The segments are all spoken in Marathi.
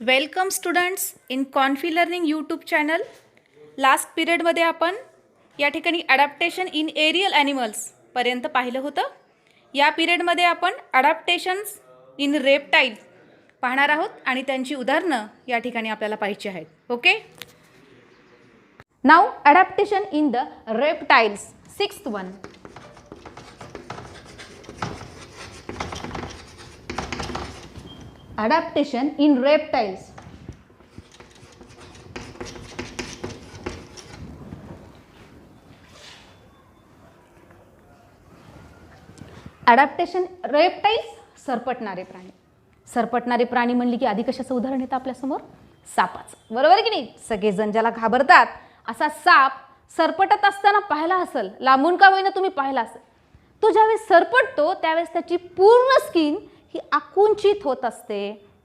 Welcome students in confi learning YouTube channel. Last पिरियडमध्ये आपण या ठिकाणी ॲडॅप्टेशन इन एरियल ॲनिमल्सपर्यंत पाहिलं होतं. या पिरियडमध्ये आपण ॲडॅप्टेशन्स इन रेप्टाईल पाहणार आहोत आणि त्यांची उदाहरणं या ठिकाणी आपल्याला पाहिजे आहेत. Okay, now adaptation in the reptiles. 6th one. Adaptation in reptiles. Adaptation reptiles सरपटणारे प्राणी. सरपटणारे प्राणी म्हणली की आधी कशाचं उदाहरण येतं आपल्यासमोर? सापाचं. बरोबर आहे की नाही? सगळेजण ज्याला घाबरतात असा साप सरपटत असताना पाहिला असेल, लांबून का होईना तुम्ही पाहिला असेल. तो ज्यावेळेस सरपटतो त्यावेळेस त्याची पूर्ण स्किन ही आकुंचित होत असते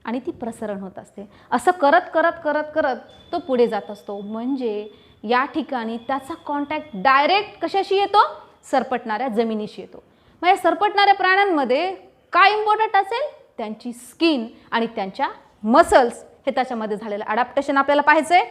आणि ती प्रसरण होत असते. असं करत करत करत करत तो पुढे जात असतो. म्हणजे या ठिकाणी त्याचा कॉन्टॅक्ट डायरेक्ट कशाशी येतो? सरपटणाऱ्या जमिनीशी येतो. मग या सरपटणाऱ्या प्राण्यांमध्ये काय इम्पॉर्टंट असेल? त्यांची स्किन आणि त्यांच्या मसल्स. हे त्याच्यामध्ये झालेलं अडॅप्टेशन आपल्याला पाहायचंय.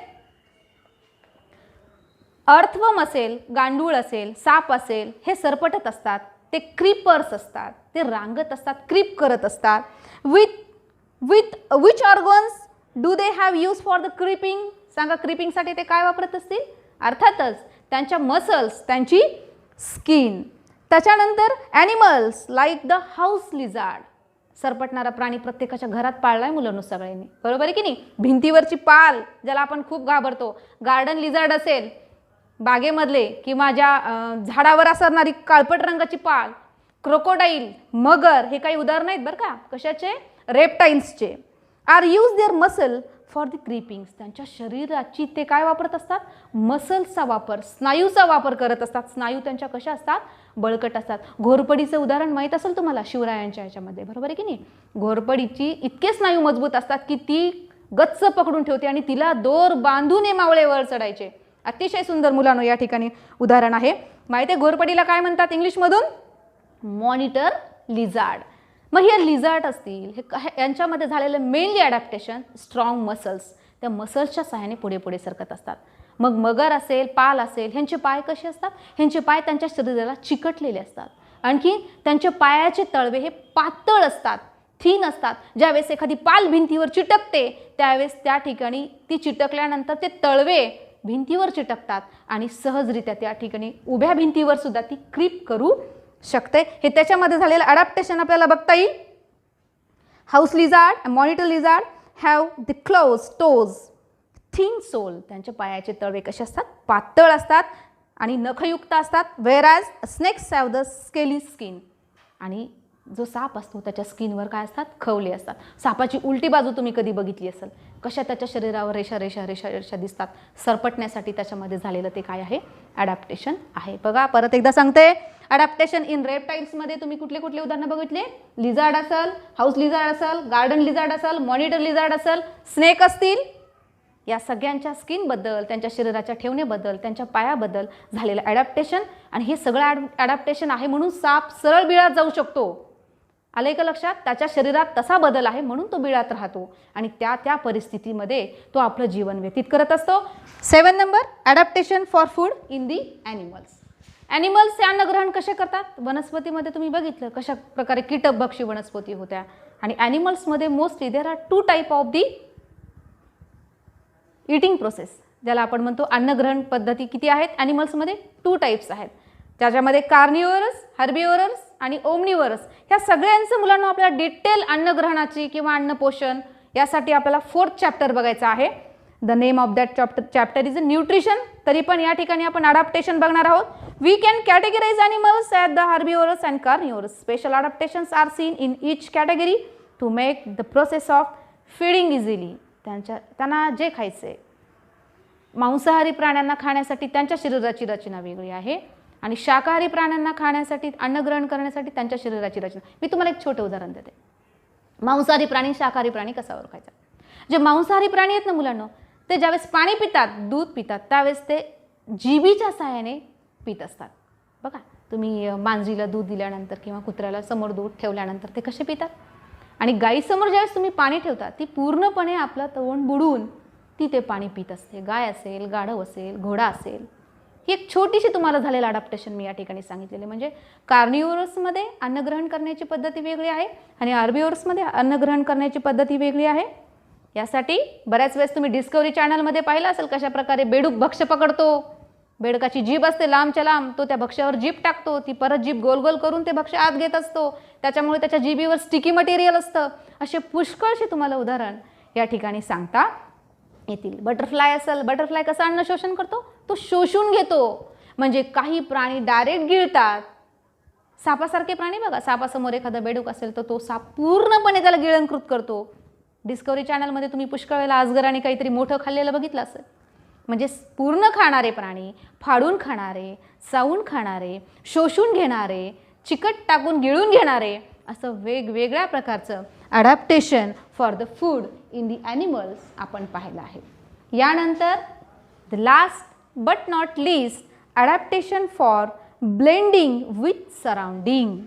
अर्थवर्म असेल, गांडूळ असेल, साप असेल, हे सरपटत असतात. ते क्रीपर्स असतात. ते रांगत असतात, क्रीप करत असतात. With which organs do they have use for the creeping? सांगा, क्रीपिंगसाठी ते काय वापरत असतील? अर्थातच त्यांच्या मसल्स, त्यांची स्किन. त्याच्यानंतर animals like the house lizard. सरपटणारा प्राणी प्रत्येकाच्या घरात पाळलाय मुलांनो सगळ्यांनी. बरोबर आहे की नाही? भिंतीवरची पाल ज्याला आपण खूप घाबरतो. गार्डन लिझार्ड असेल बागेमधले, किंवा ज्या झाडावर असणारी काळपट रंगाची पाल, क्रोकोडाईल, मगर, हे काही उदाहरण आहेत बरं का. कशाचे? रेप्टाइल्सचे. Are use their muscle for the creepings. त्यांच्या शरीराची ते काय वापरत असतात? मसल्सचा वापर, स्नायूचा वापर करत असतात. स्नायू त्यांच्या कशा असतात? बळकट असतात. घोरपडीचं उदाहरण माहीत असेल तुम्हाला शिवरायांच्या ह्याच्यामध्ये. बरोबर आहे की नाही? घोरपडीची इतके स्नायू मजबूत असतात की ती गच्च पकडून ठेवते आणि तिला दोर बांधून हे मावळे वर चढायचे. अतिशय सुंदर मुलांनो या ठिकाणी उदाहरण आहे. माहिती आहे घोरपडीला काय म्हणतात इंग्लिशमधून? Monitor lizard. मग हे लिझार्ड असतील, हे यांच्यामध्ये झालेलं मेनली ॲडॅप्टेशन स्ट्रॉंग मसल्स. त्या मसल्सच्या सहाय्याने पुढे पुढे सरकत असतात. मग मगर असेल, पाल असेल, ह्यांचे पाय कसे असतात? ह्यांचे पाय त्यांच्या शरीराला चिकटलेले असतात. आणखी त्यांचे पायाचे तळवे हे पातळ असतात, थीन असतात. ज्यावेळेस एखादी पाल भिंतीवर चिटकते त्यावेळेस त्या ठिकाणी ती चिटकल्यानंतर ते तळवे भिंतीवर चिटकतात आणि सहजरित्या त्या ठिकाणी उभ्या भिंतीवर सुद्धा ती क्रीप करू शकते. हे त्याच्यामध्ये झालेलं अडॅप्टेशन आपल्याला बघता येईल. House lizard, monitor lizard have the close toes, thin sole. त्यांच्या पायाचे तळवे कसे असतात? पातळ असतात आणि नखयुक्त असतात. Whereas snakes have the scaly skin. आणि जो साप असतो त्याच्या स्किनवर काय असतात? खवले असतात. सापाची उलटी बाजू तुम्ही कधी बघितली असेल, कशा त्याच्या शरीरावर रेषा रेषा रेषा रेषा दिसतात. सरपटण्यासाठी त्याच्यामध्ये झालेलं ते काय आहे? ॲडॅप्टेशन आहे. बघा परत एकदा सांगते, ॲडॅप्टेशन इन रेप्टाइल्समध्ये तुम्ही कुठले कुठले उदाहरणं बघितले? लिझार्ड असेल, हाऊस लिझार्ड असेल, गार्डन लिझार्ड असेल, मॉनिटर लिझार्ड असेल, स्नेक असतील. या सगळ्यांच्या स्किनबद्दल, त्यांच्या शरीराच्या ठेवण्याबद्दल, त्यांच्या पायाबद्दल झालेलं ॲडॅप्टेशन. आणि हे सगळं ॲडॅप्टेशन आहे म्हणून साप सरळ बिळात जाऊ शकतो. आलंय का लक्षात? त्याच्या शरीरात तसा बदल आहे म्हणून तो बिळात राहतो आणि त्या परिस्थितीमध्ये तो आपलं जीवन व्यतीत करत असतो. 7 number, adaptation for food in the animals. Animals हे अन्नग्रहण कसे करतात? वनस्पतीमध्ये तुम्ही बघितलं कशा प्रकारे कीटकभक्षी वनस्पती होत्या. आणि ॲनिमल्समध्ये mostly there are 2 type of the eating process, ज्याला आपण म्हणतो अन्नग्रहण पद्धती. किती आहेत ॲनिमल्समध्ये? 2 टाईप्स आहेत. त्याच्यामध्ये कार्निवरस, हर्बिवरस आणि ओमनिवरस. ह्या सगळ्यांचं मुलांना आपल्याला डिटेल अन्नग्रहणाची किंवा अन्नपोषण यासाठी आपल्याला 4th चॅप्टर बघायचं आहे. The name of that chapter is nutrition. तरी पण या ठिकाणी आपण अडॅप्टेशन बघणार आहोत. We can categorize animals at the herbivorous and carnivorous. Special adaptations are seen in each category to make the process of feeding easily. त्यांना जे खायचे, मांसाहारी प्राण्यांना खाण्यासाठी त्यांच्या शरीराची रचना वेगळी आहे आणि शाकाहारी प्राण्यांना खाण्यासाठी, अन्नग्रहण करण्यासाठी त्यांच्या शरीराची रचना. मी तुम्हाला एक छोटं उदाहरण देते. मांसाहारी प्राणी, शाकाहारी प्राणी कसा ओळखायचा? जे मांसाहारी प्राणी आहेत ना मुलांना, ते ज्यावेळेस पाणी पितात, दूध पितात, त्यावेळेस ते जिभेच्या सहाय्याने पित असतात. बघा तुम्ही मांजरीला दूध दिल्यानंतर किंवा कुत्र्याला समोर दूध ठेवल्यानंतर ते कसे पितात? आणि गाईसमोर ज्यावेळेस तुम्ही पाणी ठेवता ती पूर्णपणे आपलं तोंड बुडवून ती ते पाणी पित असते. गाय असेल, गाढव असेल, घोडा असेल. ही एक छोटीशी तुम्हाला झालेलं अडॅप्टेशन मी या ठिकाणी सांगितलेले. म्हणजे कार्निव्होरसमध्ये अन्नग्रहण करण्याची पद्धती वेगळी आहे आणि हार्बिव्होरसमध्ये अन्नग्रहण करण्याची पद्धती वेगळी आहे. यासाठी बऱ्याच वेळेस तुम्ही डिस्कवरी चॅनलमध्ये पाहिलं असेल कशा प्रकारे बेडूक भक्ष्य पकडतो. बेडकाची जीभ असते लांबच्या लांब, तो त्या भक्ष्यावर जीभ टाकतो, ती परत जीभ गोल गोल करून ते भक्ष्य आत घेत असतो, त्याच्यामुळे त्याच्या जीभीवर स्टिकी मटेरियल असतं. असे पुष्कळसे तुम्हाला उदाहरण या ठिकाणी सांगता येतील. बटरफ्लाय असेल, बटरफ्लाय कसं अन्न शोषण करतो? तो शोषून घेतो. म्हणजे काही प्राणी डायरेक्ट गिळतात. सापासारखे प्राणी बघा, सापासमोर एखादा बेडूक असेल तर तो साप पूर्णपणे त्याला गिळंकृत करतो. डिस्कवरी चॅनलमध्ये तुम्ही पुष्कळ वेळेला अजगर आणि काहीतरी मोठं खाल्लेलं बघितलं असेल. म्हणजे पूर्ण खाणारे प्राणी, फाडून खाणारे, चावून खाणारे, शोषून घेणारे, चिकट टाकून गिळून घेणारे, असं वेगवेगळ्या प्रकारचं adaptation for the food in the animals आपण पाहिलं आहे. यानंतर the last but not least adaptation for blending with surrounding.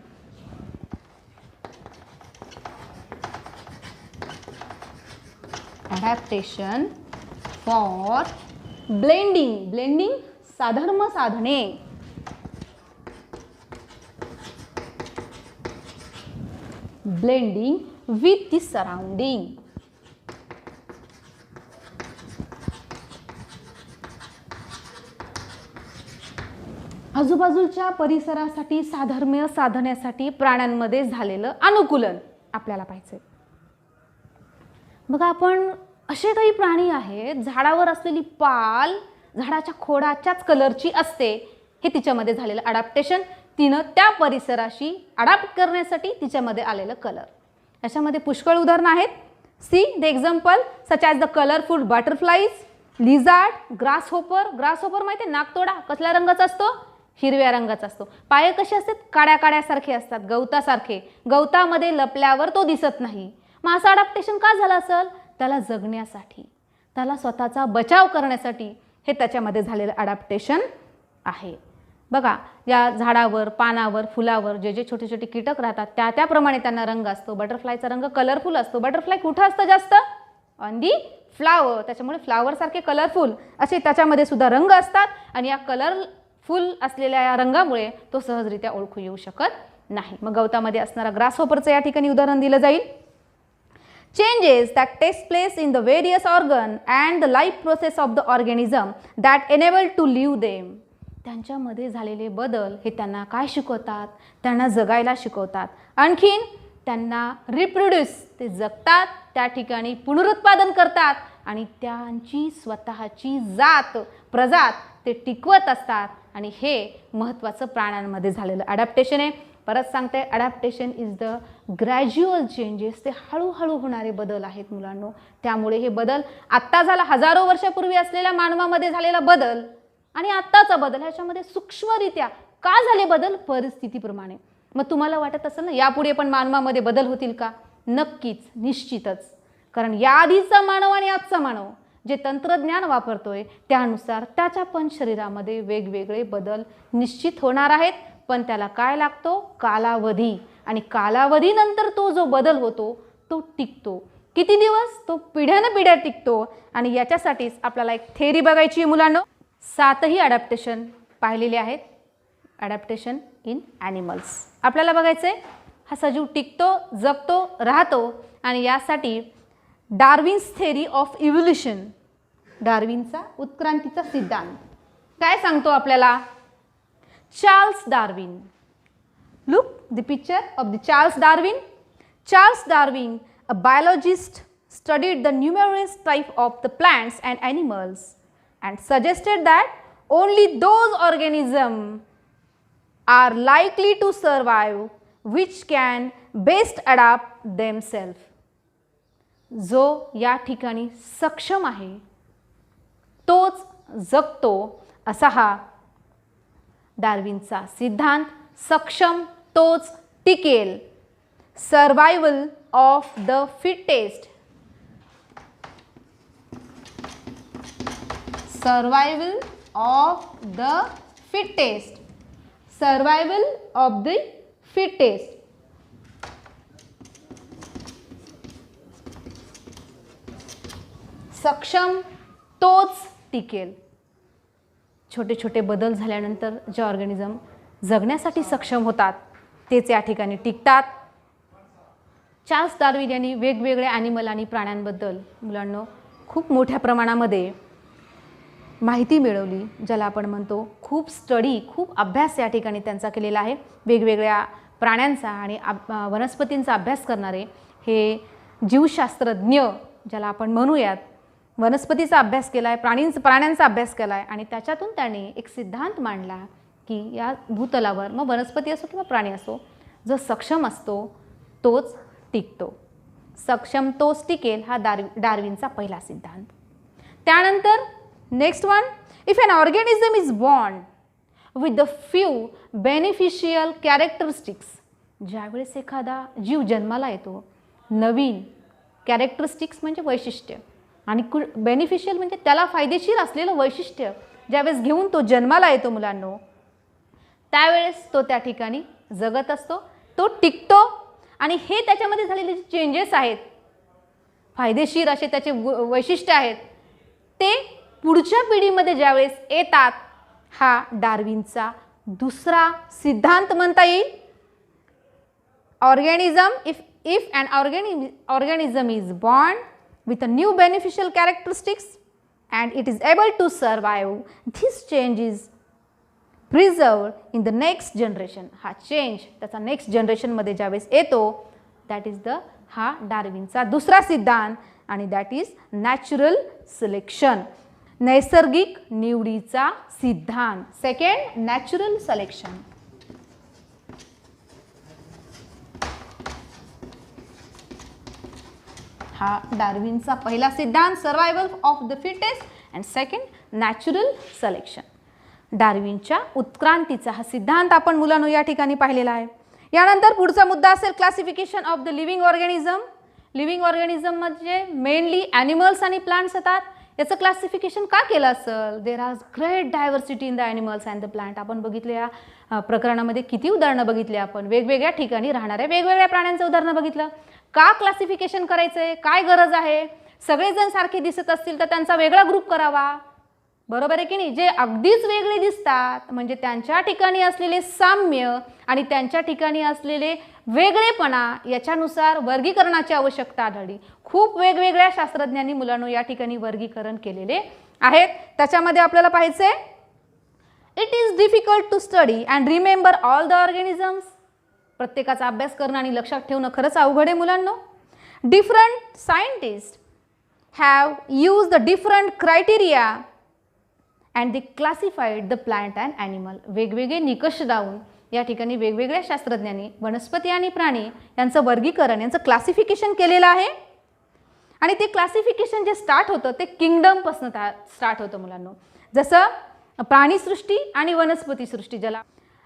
Adaptation for blending, blending साधर्म साधने. Blending with the surrounding. आजूबाजूच्या परिसरासाठी साधर्म्य साधण्यासाठी प्राण्यांमध्ये झालेलं अनुकूलन आपल्याला पाहिजे. बघा, आपण असे काही प्राणी आहेत, झाडावर असलेली पाल झाडाच्या खोडाच्याच कलरची असते. हे तिच्यामध्ये झालेलं अडॅप्टेशन, तिनं त्या परिसराशी अडॅप्ट करण्यासाठी तिच्यामध्ये आलेलं कलर. याच्यामध्ये पुष्कळ उदाहरणं आहेत. See the example such as the colourful butterflies, lizard, grasshopper. Grasshopper माहिती आहे, नाकतोडा कसल्या रंगाचा असतो? हिरव्या रंगाचा असतो. पाय कसे असतात? काड्या काड्यासारखे असतात, गवतासारखे. गवतामध्ये लपल्यावर तो दिसत नाही. मग असं अडॅप्टेशन का झालं असेल? त्याला जगण्यासाठी, त्याला स्वतःचा बचाव करण्यासाठी हे त्याच्यामध्ये झालेलं अडॅप्टेशन आहे. बघा, या झाडावर, पानावर, फुलावर जे जे छोटे छोटे कीटक राहतात त्याप्रमाणे त्यांना रंग असतो. बटरफ्लायचा रंग कलरफुल असतो. बटरफ्लाय कुठं असतं जास्त? On the flower. त्याच्यामुळे फ्लावरसारखे कलरफुल असे त्याच्यामध्ये सुद्धा रंग असतात आणि या कलरफुल असलेल्या या रंगामुळे तो सहजरित्या ओळखू येऊ शकत नाही. मग गवतामध्ये असणारा ग्रासहॉपरचं या ठिकाणी उदाहरण दिलं जाईल. Changes that takes place in the various organ and the life process of the organism that enable to live them. त्यांच्यामध्ये झालेले बदल हे त्यांना काय शिकवतात? त्यांना जगायला शिकवतात. आणखीन त्यांना रिप्रोड्यूस, ते जगतात, त्या ठिकाणी पुनरुत्पादन करतात आणि त्यांची स्वतःची जात, प्रजात ते टिकवत असतात. आणि हे महत्त्वाचं प्राण्यांमध्ये झालेलं अडॅप्टेशन आहे. परत सांगते, adaptation is the gradual changes. ते हळूहळू होणारे बदल आहेत मुलांनो. त्यामुळे हे बदल आत्ता झाला, हजारो वर्षापूर्वी असलेल्या मानवामध्ये झालेला बदल आणि आत्ताचा बदल ह्याच्यामध्ये सूक्ष्मरित्या का झाले बदल? परिस्थितीप्रमाणे. मग तुम्हाला वाटत असेल ना यापुढे पण मानवामध्ये बदल होतील का? नक्कीच, निश्चितच. कारण याआधीचा मानव आणि आजचा मानव जे तंत्रज्ञान वापरतोय त्यानुसार त्याच्या पण शरीरामध्ये वेगवेगळे बदल निश्चित होणार आहेत. पण त्याला काय लागतो? कालावधी. आणि कालावधीनंतर तो जो बदल होतो तो टिकतो. किती दिवस? तो पिढ्यानपिढ्या टिकतो. आणि याच्यासाठीच आपल्याला एक थेअरी बघायची आहे मुलांनो. 7ही अडॅप्टेशन पाहिलेले आहेत. अडॅप्टेशन इन ॲनिमल्स आपल्याला बघायचं आहे. हा सजीव टिकतो, जगतो, राहतो आणि यासाठी डार्विन्स थेअरी ऑफ इव्होल्युशन, डार्विनचा उत्क्रांतीचा सिद्धांत काय सांगतो आपल्याला? Charles Darwin. Look the picture of the Charles Darwin. Charles Darwin, a biologist, studied the numerous types of the plants and animals and suggested that only those organisms are likely to survive which can best adapt themselves. जो या ठिकाणी सक्षम आहे तोच जगतो असा हा डार्विनचा सिद्धांत. सक्षम तोच टिकेल. Survival of the fittest. Survival of the fittest. Survival of the fittest. सक्षम तोच टिकेल. छोटे छोटे बदल झाल्यानंतर जे ऑर्गॅनिझम जगण्यासाठी सक्षम होतात तेच या ठिकाणी टिकतात. चार्ल्स डार्विन यांनी वेगवेगळ्या ॲनिमल आणि प्राण्यांबद्दल मुलांनो खूप मोठ्या प्रमाणामध्ये माहिती मिळवली, ज्याला आपण म्हणतो खूप स्टडी, खूप अभ्यास या ठिकाणी त्यांचा केलेला आहे. वेगवेगळ्या प्राण्यांचा आणि वनस्पतींचा अभ्यास करणारे हे जीवशास्त्रज्ञ ज्याला आपण म्हणूयात, वनस्पतीचा अभ्यास केला आहे, प्राण्यांचा अभ्यास केला आहे आणि त्याच्यातून त्यांनी एक सिद्धांत मांडला की या भूतलावर मग वनस्पती असो किंवा प्राणी असो, जो सक्षम असतो तोच टिकतो. सक्षम तोच टिकेल हा डार्विनचा पहिला सिद्धांत. त्यानंतर next one, if an organism is born with the few beneficial characteristics. ज्यावेळेस एखादा जीव जन्माला येतो, नवीन कॅरेक्टरिस्टिक्स म्हणजे वैशिष्ट्य आणि बेनिफिशियल म्हणजे त्याला फायदेशीर असलेलं वैशिष्ट्य ज्यावेळेस घेऊन तो जन्माला येतो मुलांनो, त्यावेळेस तो त्या ठिकाणी जगत असतो, तो टिकतो. आणि हे त्याच्यामध्ये झालेले जे चेंजेस आहेत, फायदेशीर असे त्याचे वैशिष्ट्य आहेत, ते पुढच्या पिढीमध्ये ज्यावेळेस येतात, हा डार्विनचा दुसरा सिद्धांत म्हणता येईल. Organism if an organism is born with a new beneficial characteristics and it is able to survive, this change is preserved in the next generation. हा चेंज त्याचा नेक्स्ट जनरेशनमध्ये ज्यावेळेस येतो, दॅट इज द हा डार्विनचा दुसरा सिद्धांत आणि दॅट इज नॅचरल सिलेक्शन, नैसर्गिक निवडीचा सिद्धांत. Second, natural selection. हा डार्विनचा पहिला सिद्धांत, survival of the fittest, and second natural selection. डार्विनच्या उत्क्रांतीचा हा सिद्धांत आपण मुलांनो या ठिकाणी पाहिलेला आहे. यानंतर पुढचा मुद्दा असेल classification of the living organism. Living organism म्हणजे मेनली ॲनिमल्स आणि प्लांट्स येतात. याचं क्लासिफिकेशन का केलं असेल? There are great diversity in the animals and the plant. आपण बघितले या प्रकरणामध्ये किती उदाहरणं बघितली आपण, वेगवेगळ्या ठिकाणी राहणाऱ्या वेगवेगळ्या प्राण्यांचं उदाहरणं बघितलं. का क्लासिफिकेशन करायचं आहे, काय गरज आहे? सगळेजण सारखे दिसत असतील तर त्यांचा वेगळा ग्रुप करावा, बरोबर आहे की नाही? जे अगदीच वेगळे दिसतात म्हणजे त्यांच्या ठिकाणी असलेले साम्य आणि त्यांच्या ठिकाणी असलेले वेगळेपणा याच्यानुसार वर्गीकरणाची आवश्यकता आढळली. खूप वेगवेगळ्या शास्त्रज्ञांनी मुलांनो या ठिकाणी वर्गीकरण केलेले आहेत. त्याच्यामध्ये आपल्याला पाहायचे, it is difficult to study and remember all the organisms. प्रत्येकाचा अभ्यास करणं आणि लक्षात ठेवणं खरंच अवघड आहे मुलांनो. Different scientist have use the different criteria and they classified the plant and animal. वेगवेगळे निकष लावून या ठिकाणी वेगवेगळ्या शास्त्रज्ञांनी वनस्पती आणि प्राणी यांचं वर्गीकरण, यांचं क्लासिफिकेशन केलेलं आहे. आणि ते क्लासिफिकेशन जे स्टार्ट होतं ते किंगडमपासून स्टार्ट होतं मुलांनो. जसं प्राणीसृष्टी आणि वनस्पतीसृष्टी ज्याला,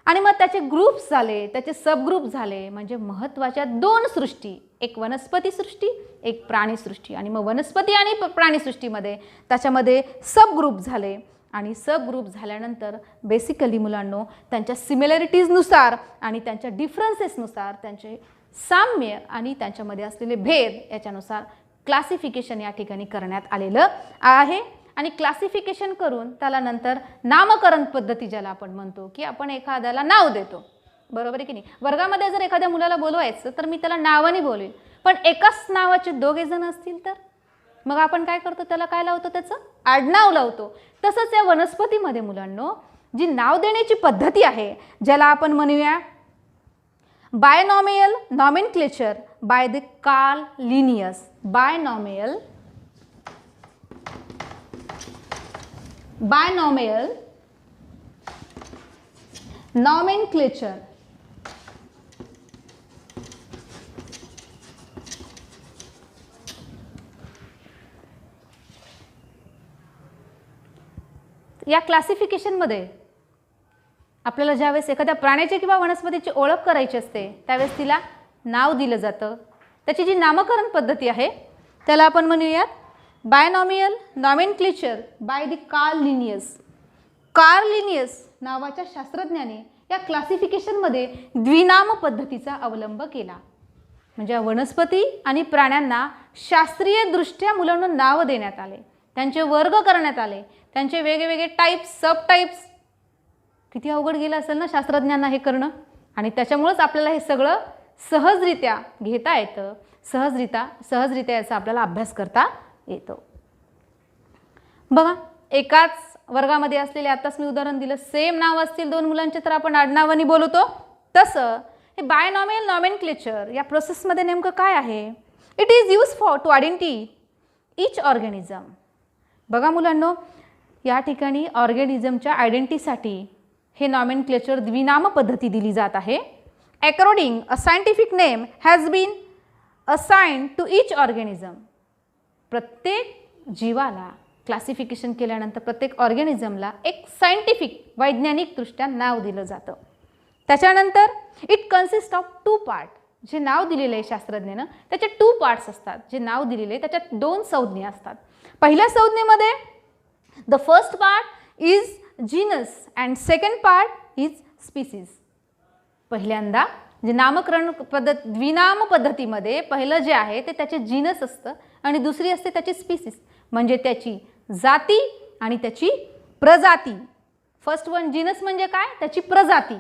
आणि मग त्याचे ग्रुप्स झाले, त्याचे सबग्रुप झाले. म्हणजे महत्त्वाच्या दोन सृष्टी, एक वनस्पतीसृष्टी, एक प्राणीसृष्टी. आणि मग वनस्पती आणि प्राणीसृष्टीमध्ये त्याच्यामध्ये सबग्रुप झाले. आणि सबग्रुप झाल्यानंतर बेसिकली मुलांनो त्यांच्या सिमिलॅरिटीजनुसार आणि त्यांच्या डिफरन्सेसनुसार, त्यांचे साम्य आणि त्यांच्यामध्ये असलेले भेद याच्यानुसार क्लासिफिकेशन या ठिकाणी करण्यात आलेलं आहे. आणि क्लासिफिकेशन करून त्याला नंतर नामकरण पद्धती ज्याला आपण म्हणतो, की आपण एखाद्याला नाव देतो, बरोबर आहे की नाही? वर्गामध्ये जर एखाद्या मुलाला बोलवायचं तर मी त्याला नावाने बोलेल, पण एकाच नावाचे दोघे जण असतील तर मग आपण काय करतो, त्याला काय लावतो, त्याचं आडनाव लावतो. तसंच या वनस्पतीमध्ये मुलांनो जी नाव देण्याची पद्धती आहे ज्याला आपण म्हणूया binomial nomenclature by the Carl Linnaeus. Binomial nomenclature. या क्लासिफिकेशनमध्ये आपल्याला ज्यावेळेस एखाद्या प्राण्याची किंवा वनस्पतीची ओळख करायची असते त्यावेळेस तिला नाव दिलं जातं. त्याची जी नामकरण पद्धती आहे त्याला आपण म्हणूयात binomial nomenclature by the Carl Linnaeus. Carl Linnaeus नावाच्या शास्त्रज्ञाने या क्लासिफिकेशनमध्ये द्विनाम पद्धतीचा अवलंब केला. म्हणजे वनस्पती आणि प्राण्यांना शास्त्रीयदृष्ट्या मुलांना नाव देण्यात आले, त्यांचे वर्ग करण्यात आले, त्यांचे वेगवेगळे टाईप्स, सब टाईप्स. किती अवघड गेलं असेल ना शास्त्रज्ञांना हे करणं. आणि त्याच्यामुळेच आपल्याला हे सगळं सहजरित्या घेता येतं, सहजरित्या याचा आपल्याला अभ्यास करता येतो. बघा, एकाच वर्गामध्ये असलेले, आताच मी उदाहरण दिलं, सेम नाव असतील दोन मुलांचे तर आपण आडनावानी बोलतो. तसं हे बायनॉमियल नॉमेनक्लेचर या प्रोसेसमध्ये नेमकं काय आहे? It is use to identity each organism. बघा मुलांनो, या ठिकाणी ऑर्गॅनिझमच्या आयडेंटिटीसाठी हे नॉमेनक्लेचर द्विनाम पद्धती दिली जात आहे. According a scientific name has been assigned to each organism. प्रत्येक जीवाला क्लासिफिकेशन केल्यानंतर प्रत्येक ऑर्गॅनिझमला एक सायंटिफिक वैज्ञानिकदृष्ट्या नाव दिलं जातं. त्याच्यानंतर इट कन्सिस्ट ऑफ 2 पार्ट. जे नाव दिलेलं आहे शास्त्रज्ञानं त्याचे 2 पार्ट्स असतात. जे नाव दिलेले आहे त्याच्यात 2 संज्ञा असतात. पहिल्या संज्ञेमध्ये the first part is genus and second part is species. पहिल्यांदा जे नामकरण द्विनाम पद्धतीमध्ये पहिलं जे आहे ते त्याचे जीनस असतं आणि दुसरी असते त्याची स्पीसीज, म्हणजे त्याची जाती आणि त्याची प्रजाती. फर्स्ट वन जीनस म्हणजे काय? त्याची प्रजाती.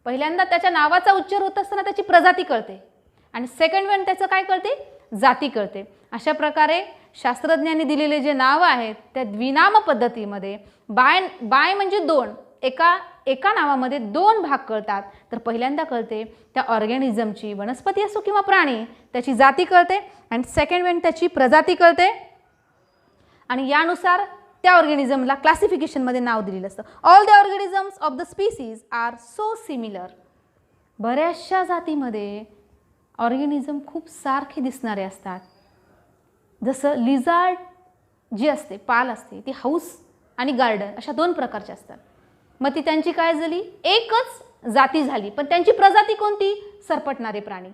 पहिल्यांदा त्याच्या नावाचा उच्चार होत असताना त्याची प्रजाती कळते आणि सेकंड वन त्याचं काय कळते? जाती कळते. अशा प्रकारे शास्त्रज्ञांनी दिलेले जे नाव आहेत त्या द्विनाम पद्धतीमध्ये बाय म्हणजे 2, एका नावामध्ये 2 भाग कळतात. तर पहिल्यांदा कळते त्या ऑर्गॅनिझमची, वनस्पती असो किंवा प्राणी, त्याची जाती कळते आणि सेकंड वन त्याची प्रजाती कळते आणि यानुसार त्या ऑर्गॅनिझमला क्लासिफिकेशनमध्ये नाव दिलेलं असतं. All the organisms of the species are so similar. बऱ्याचशा जातीमध्ये ऑर्गॅनिझम खूप सारखे दिसणारे असतात. जसं लिझार्ड जी असते, पाल असते, ती हाऊस आणि गार्डन अशा 2 प्रकारच्या असतात. मग ती त्यांची काय झाली? एकच जाती झाली, पण त्यांची प्रजाती कोणती? सरपटणारे प्राणी.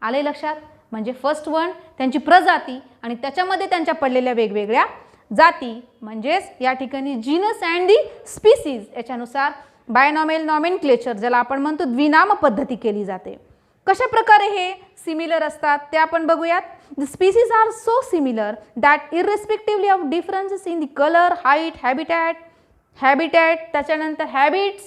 आले लक्षात? म्हणजे फर्स्ट वन त्यांची प्रजाती आणि त्याच्यामध्ये त्यांच्या पडलेल्या वेगवेगळ्या जाती, म्हणजेच या ठिकाणी जीनस अँड दी स्पीसीज याच्यानुसार बायनॉमियल नॉमेनक्लेचर ज्याला आपण म्हणतो द्विनाम पद्धती केली जाते. कशा प्रकारे हे सिमिलर असतात ते आपण बघूयात. The species are so similar that irrespectively of differences in the colour, height, habitat त्याच्यानंतर habits,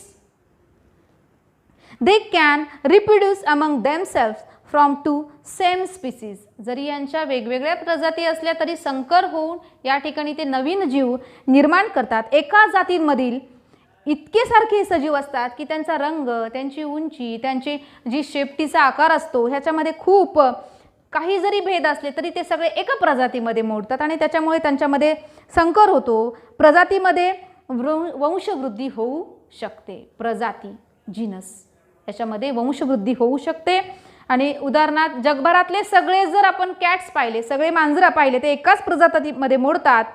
they can reproduce among themselves from 2 same species. जरी यांच्या वेगवेगळ्या प्रजाती असल्या तरी संकर होऊन या ठिकाणी ते नवीन जीव निर्माण करतात. एका जातींमधील इतके सारखे सजीव असतात की त्यांचा रंग, त्यांची उंची, त्यांची जी शेपटीचा आकार असतो ह्याच्यामध्ये खूप काही जरी भेद असले तरी ते सगळे एका प्रजातीमध्ये मोडतात आणि त्याच्यामुळे त्यांच्यामध्ये संकर होतो. प्रजातीमध्ये वंशवृद्धी होऊ शकते. प्रजाती, जीनस याच्यामध्ये वंशवृद्धी होऊ शकते. आणि उदाहरणार्थ जगभरातले सगळे जर आपण कॅट्स पाहिले, सगळे मांजरं पाहिले, ते एकाच प्रजातीमध्ये मोडतात.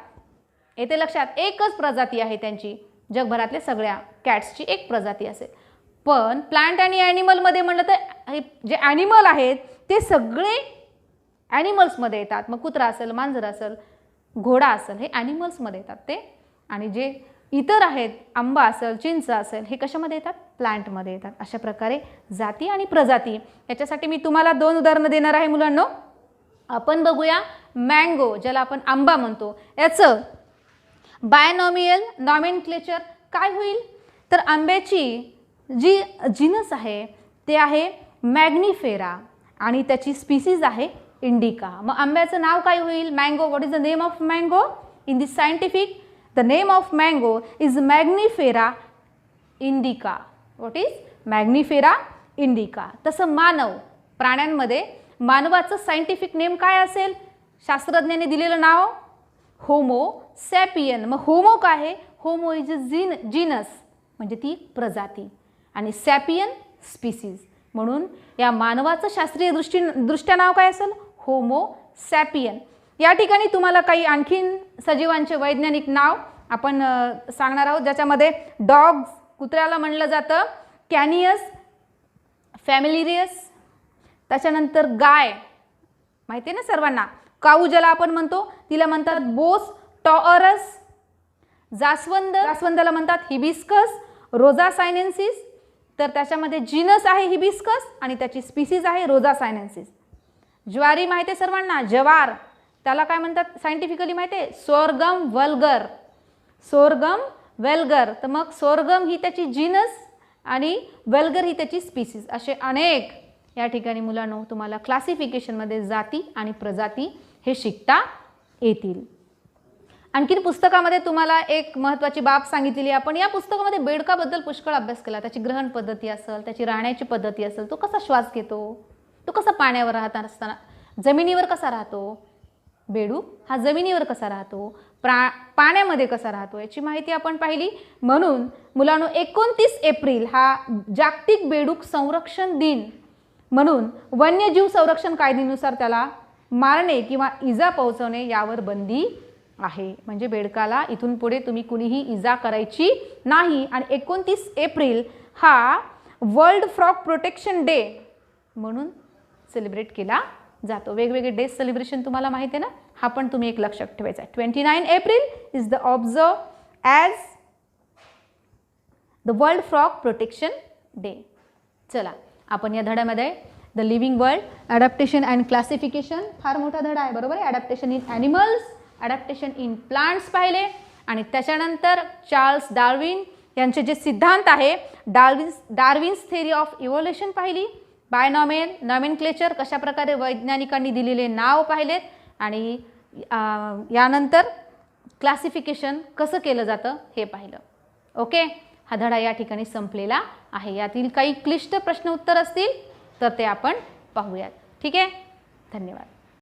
येते लक्षात? एकच प्रजाती आहे त्यांची. जगभरातल्या सगळ्या कॅट्सची एक प्रजाती असेल. पण प्लांट आणि ॲनिमलमध्ये म्हणलं तर जे ॲनिमल आहेत ते सगळे ॲनिमल्समध्ये येतात. मग कुत्रा असेल, मांजर असेल, घोडा असेल, हे ॲनिमल्समध्ये येतात ते. आणि जे इतर आहेत, आंबा असेल, चिंच असेल, हे कशामध्ये येतात? प्लांटमध्ये येतात. अशा प्रकारे जाती आणि प्रजाती. याच्यासाठी मी तुम्हाला 2 उदाहरणं देणार आहे मुलांनो. आपण बघूया मँगो, ज्याला आपण आंबा म्हणतो, याचं बायनॉमियल नॉमेनक्लेचर काय होईल? तर आंब्याची जी जीनस आहे ते आहे मॅग्निफेरा आणि त्याची स्पीसीज आहे इंडिका. मग आंब्याचं नाव काय होईल? Mango. What is the name of mango in the scientific? The name of mango is Mangifera indica. What is? Mangifera indica. तसं मानव, प्राण्यांमध्ये मानवाचं सायंटिफिक नेम काय असेल? शास्त्रज्ञांनी दिलेलं नाव होमो सॅपियन. मग होमो काय आहे? होमो इज अ जीनस म्हणजे ती प्रजाती आणि सॅपियन स्पीसीज. म्हणून या मानवाचं शास्त्रीय दृष्ट्या नाव काय असेल? Homo sapien. या ठिकाणी तुम्हाला काही आणखीन सजीवांचे वैज्ञानिक नाव आपण सांगणार आहोत, ज्याच्यामध्ये डॉग्स, कुत्र्याला म्हणलं जातं कॅनियस फॅमिलिरियस. त्याच्यानंतर गाय माहिती आहे ना सर्वांना, काऊ ज्याला आपण म्हणतो तिला म्हणतात बोस टॉअरस. जास्वंदाला म्हणतात हिबिस्कस रोजा सायनेन्सिस. तर त्याच्यामध्ये जीनस आहे हिबिस्कस आणि त्याची स्पीसीज आहे रोजा सायनेन्सिस. ज्वारी माहिती आहे सर्वांना, जवार, त्याला काय म्हणतात सायंटिफिकली माहिती आहे, सोरगम वल्गर. सोरगम वेल्गर. तर मग सोरगम ही त्याची जीनस आणि वेल्गर ही त्याची स्पीसीज. असे अनेक या ठिकाणी मुलांनो तुम्हाला क्लासिफिकेशनमध्ये जाती आणि प्रजाती हे शिकता येतील. आणखीन पुस्तकामध्ये तुम्हाला एक महत्त्वाची बाब सांगितलेली आहे. आपण या पुस्तकामध्ये बेडकाबद्दल पुष्कळ अभ्यास केला. त्याची ग्रहण पद्धती असेल, त्याची राहण्याची पद्धती असेल, तो कसा श्वास घेतो, तो कसा पाण्यावर राहत असताना, जमिनीवर कसा राहतो, बेडूक हा जमिनीवर कसा राहतो, पाण्यामध्ये कसा राहतो, याची माहिती आपण पाहिली. म्हणून मुलांनो 29 एप्रिल हा जागतिक बेडूक संरक्षण दिन म्हणून वन्यजीव संरक्षण कायद्यानुसार त्याला मारणे किंवा इजा पोहोचवणे यावर बंदी आहे. म्हणजे बेडकाला इथून पुढे तुम्ही कुणीही इजा करायची नाही. आणि 29 एप्रिल हा वर्ल्ड फ्रॉग प्रोटेक्शन डे म्हणून सेलिब्रेट केला जातो. वेगवेगळे डे सेलिब्रेशन तुम्हाला माहिती आहे ना, हा पण तुम्ही एक लक्षात ठेवायचा. 29 April is the observe as the world frog protection day. चला आपण या धड्यामध्ये the living world, adaptation and classification, फार मोठा धडा आहे बरोबर आहे. Adaptation in animals, adaptation in plants पाहिले आणि त्याच्यानंतर चार्ल्स डार्विन यांचे जे सिद्धांत आहे, डार्विन्स थेरी ऑफ इव्होल्युशन पाहिली. नॉमेनक्लेचर कशाप्रकारे वैज्ञानिकांनी दिलेले नाव पाहिलेत आणि यानंतर क्लासिफिकेशन कसं केलं जातं हे पाहिलं. ओके, हा धडा या ठिकाणी संपलेला आहे. यातील काही क्लिष्ट प्रश्न उत्तर असतील तर ते आपण पाहूयात. ठीक आहे, धन्यवाद.